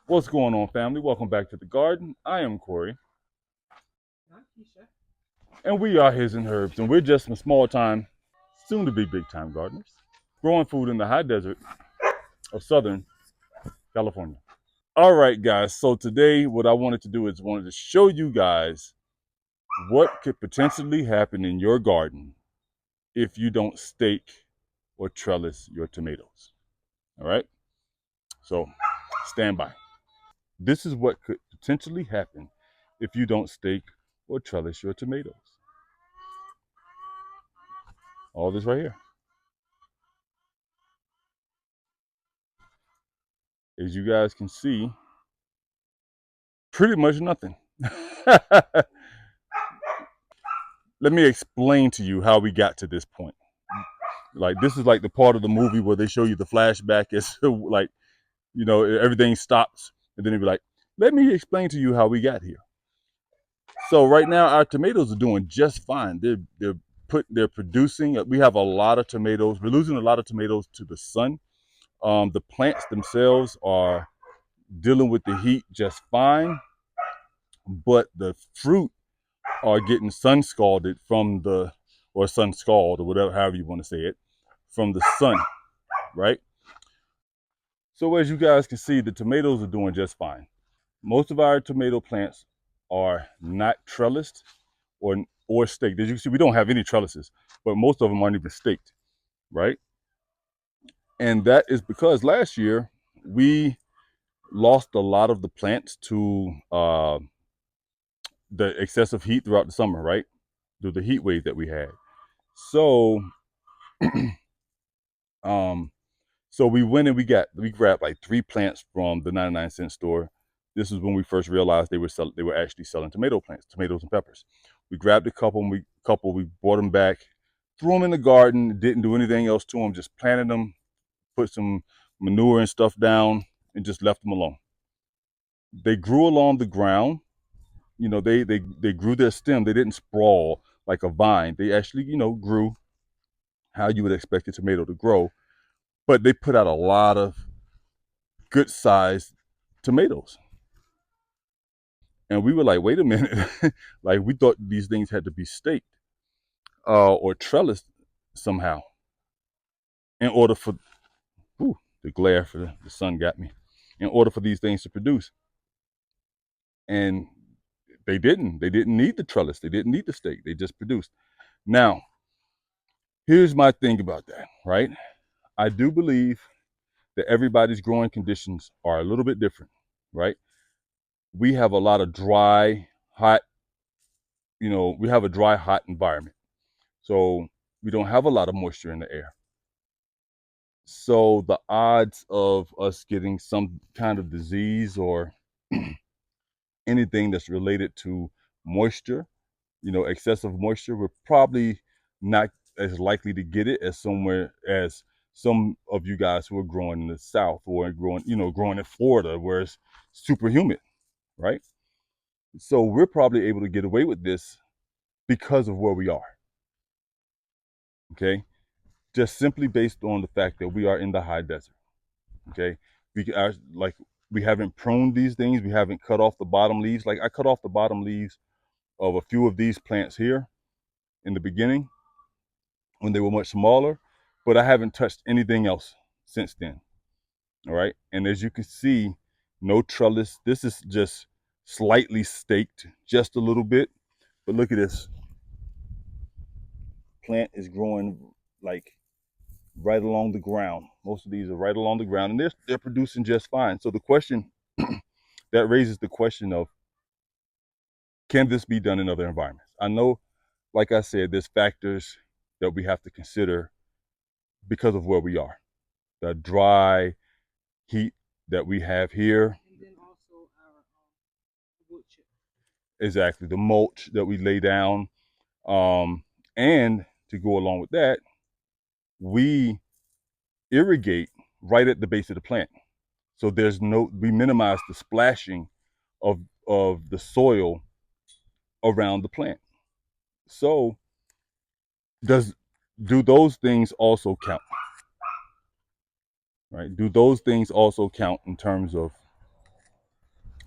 What's going on, family? Welcome back to the garden. I am Corey, and we are His and Herbs, and we're just some small time, soon to be big time gardeners, growing food in the high desert of Southern California. All right, guys. So today, what I wanted to do is wanted to show you guys what could potentially happen in your garden if you don't stake or trellis your tomatoes. All right. So stand by. This is what could potentially happen if you don't stake or trellis your tomatoes. All this right here. As you guys can see, pretty much nothing. Let me explain to you how we got to this point. Like, this is like the part of the movie where they show you the flashback as like, everything stops, and then they be like, let me explain to you how we got here. So right now our tomatoes are doing just fine. They're producing. We have a lot of tomatoes. We're losing a lot of tomatoes to the sun. The plants themselves are dealing with the heat just fine, but the fruit are getting sun scalded or sun scald, or whatever, however you want to say it, from the sun, right? So as you guys can see, the tomatoes are doing just fine. Most of our tomato plants are not trellised or staked. As you can see, we don't have any trellises, but most of them aren't even staked, right? And that is because last year we lost a lot of the plants to the excessive heat throughout the summer, right? Through the heat wave that we had. So, um, so we went and we grabbed like 3 plants from the 99-cent store. This is when we first realized they were actually selling tomato plants, tomatoes and peppers. We grabbed a couple, and we brought them back, threw them in the garden, didn't do anything else to them, just planted them, put some manure and stuff down, and just left them alone. They grew along the ground. They grew their stem. They didn't sprawl like a vine. They actually, grew how you would expect a tomato to grow, but they put out a lot of good sized tomatoes. And we were like, wait a minute, like we thought these things had to be staked or trellised somehow in order for, the glare for the sun got me, in order for these things to produce. And they didn't need the trellis. They didn't need the stake. They just produced. Now, here's my thing about that, right? I do believe that everybody's growing conditions are a little bit different, right? We have a lot of dry, hot, we have a dry, hot environment. So we don't have a lot of moisture in the air. So the odds of us getting some kind of disease or anything that's related to moisture, excessive moisture, we're probably not as likely to get it as some of you guys who are growing in the South or growing in Florida where it's super humid, right? So we're probably able to get away with this because of where we are, okay? Just simply based on the fact that we are in the high desert, okay? We haven't pruned these things. We haven't cut off the bottom leaves. Like I cut off the bottom leaves of a few of these plants here in the beginning when they were much smaller, but I haven't touched anything else since then, all right? And as you can see, no trellis. This is just slightly staked, just a little bit. But look at this. Plant is growing like right along the ground. Most of these are right along the ground, and they're producing just fine. So the question that raises the question of, can this be done in other environments? I know, like I said, there's factors that we have to consider because of where we are. The dry heat that we have here. And then also our wood chip. Exactly. The mulch that we lay down. And to go along with that, we irrigate right at the base of the plant. So we minimize the splashing of the soil around the plant. So do those things also count? Right? Do those things also count in terms of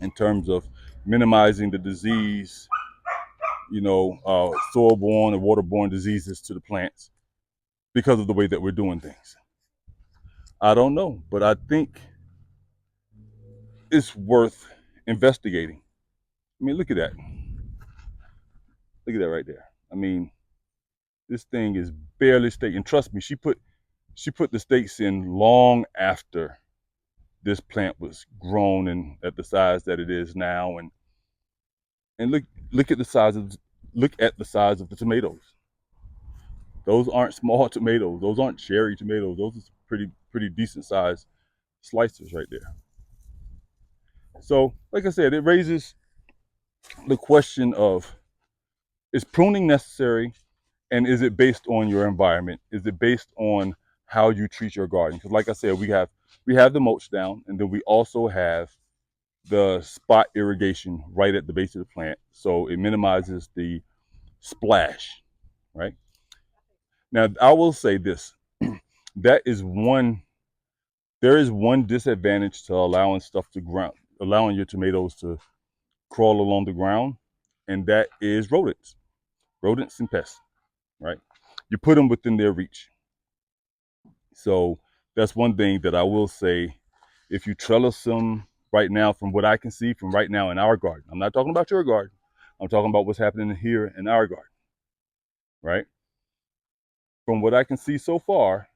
in terms of minimizing the disease, soil-borne and waterborne diseases to the plants because of the way that we're doing things. I don't know, but I think it's worth investigating. I mean, look at that. Look at that right there. I mean, this thing is barely staked. And trust me, she put the stakes in long after this plant was grown and at the size that it is now. And look at the size of the tomatoes. Those aren't small tomatoes. Those aren't cherry tomatoes. Those are pretty decent sized slices right there. So, like I said, it raises the question of, is pruning necessary, and is it based on your environment? Is it based on how you treat your garden? Because, like I said, we have the mulch down, and then we also have the spot irrigation right at the base of the plant, so it minimizes the splash. Right now, I will say this: that is one. There is one disadvantage to allowing your tomatoes to crawl along the ground, and that is rodents and pests. Right, you put them within their reach. So that's one thing that I will say. If you trellis them right now, from what I can see from right now in our garden, I'm not talking about your garden. I'm talking about what's happening here in our garden, right? From what I can see so far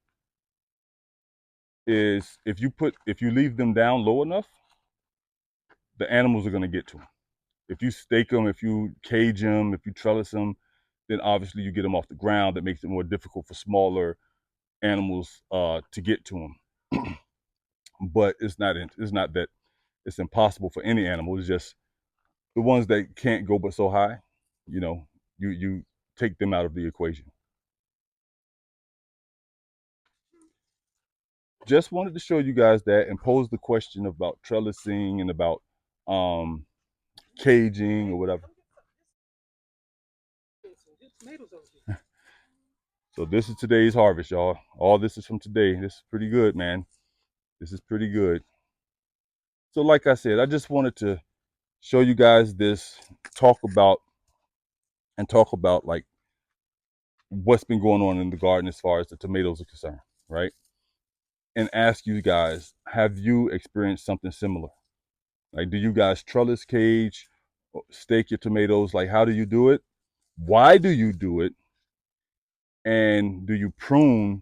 is if you leave them down low enough, the animals are going to get to them. If you stake them, if you cage them, if you trellis them, then obviously you get them off the ground. That makes it more difficult for smaller animals to get to them. But it's not that it's impossible for any animal. It's just the ones that can't go but so high, you know, you take them out of the equation. Just wanted to show you guys that and pose the question about trellising and about um, caging or whatever. Tomatoes over here. So this is today's harvest, y'all. All this is from today. This is pretty good, man. This is pretty good. So like I said, I just wanted to show you guys this, talk about talk about like what's been going on in the garden as far as the tomatoes are concerned, right? And ask you guys, have you experienced something similar? Like, do you guys trellis cage, stake your tomatoes? Like, how do you do it? Why do you do it? And do you prune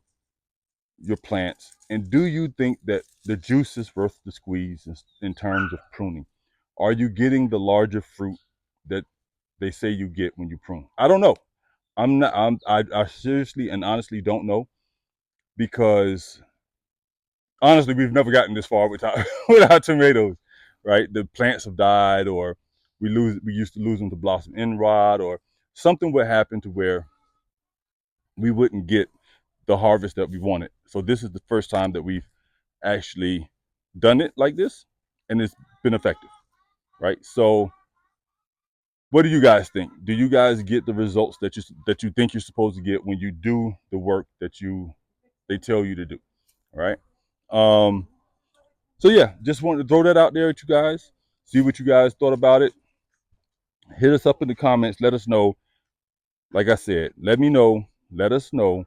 your plants? And do you think that the juice is worth the squeeze in terms of pruning? Are you getting the larger fruit that they say you get when you prune? I don't know. I'm not. I seriously and honestly don't know, because honestly, we've never gotten this far with our with our tomatoes, right? The plants have died, or we used to lose them to blossom end rot, or something would happen to where we wouldn't get the harvest that we wanted. So this is the first time that we've actually done it like this, and it's been effective, right? So what do you guys think? Do you guys get the results that you think you're supposed to get when you do the work that they tell you to do? All right. Um, So yeah, just wanted to throw that out there at you guys. See what you guys thought about it. Hit us up in the comments. Let us know. Like I said, let me know. Let us know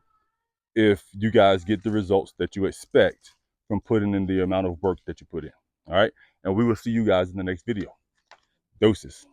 if you guys get the results that you expect from putting in the amount of work that you put in. All right. And we will see you guys in the next video. Doses.